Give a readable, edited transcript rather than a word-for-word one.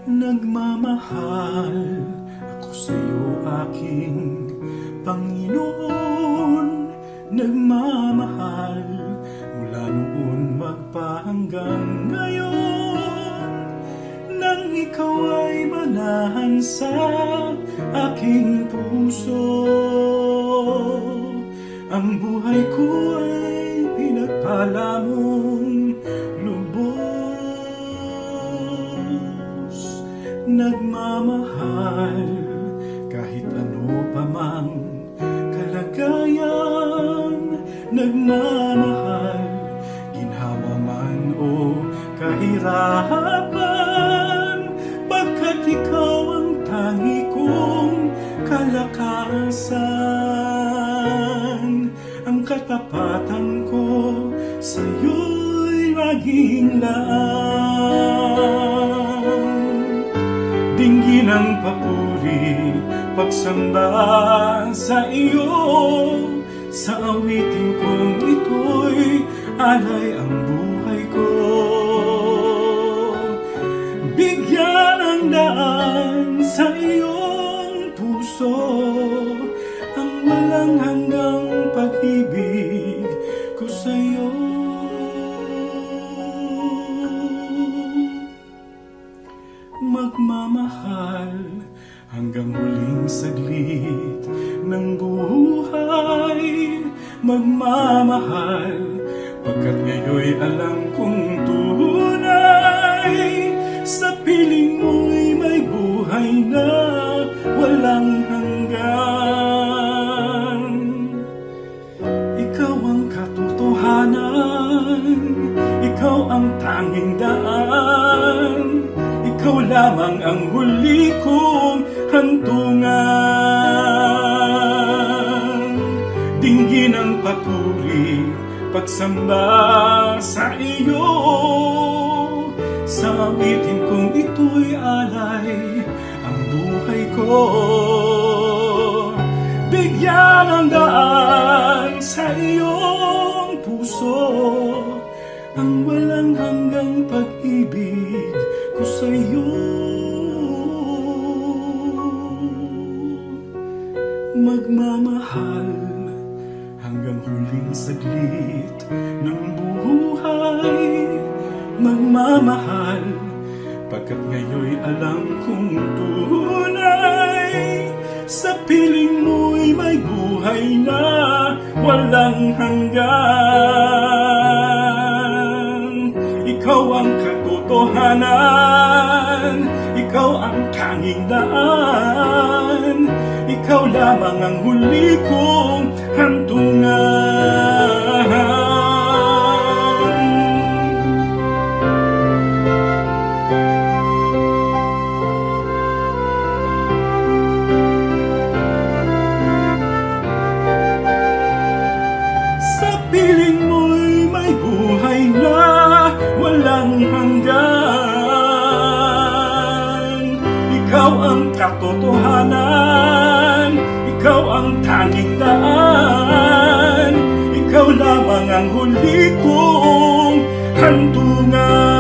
Nagmamahal ako sa'yo, aking Panginoon. Nagmamahal mula noon magpahanggang ngayon. Nang ikaw ay manahan sa aking puso, ang buhay ko ay pinagpala mong lubos. Nagmamahal kahit ano pa mang kalagayan. Nagmamahal ginhawa man o kahirapan, pagkat ikaw ang tangi kong kalakasan. Ang katapatan ko sa'yo'y laging laan. Dinggin ang papuri, pagsamba sa iyo. Sa awitin kong ito'y alay ang buhay ko. Bigyan ang daan sa iyong puso, ang walang hanggang pag-ibig ko sa iyo. Magmamahal hanggang huling saglit ng buhay. Magmamahal pagkat ngayoy alam kong tunay, sa piling mo'y may buhay na walang hanggan. Ikaw ang katotohanan, ikaw ang tanging daan, ikaw lamang ang huli kong hantungan. Dinggin ang papuri, pagsamba sa iyo. Sa awitin kong ito'y alay ang buhay ko. Bigyan ang daan sa iyong puso, ang walang hanggang pag-ibig ko sa iyo. Magmamahal hanggang huling saglit ng buhay. Magmamahal pagkat ngayoy alam kong tunay, sa piling mo'y may buhay na walang hanggan. Ikaw ang katotohanan, ikaw ang tanging daan, ikaw lamang ang huli kong hantungan. Sa piling mo'y may buhay na walang hanggan. Ikaw ang katotohanan, ikaw ang tanging daan, ikaw lamang ang huli kong hantungan.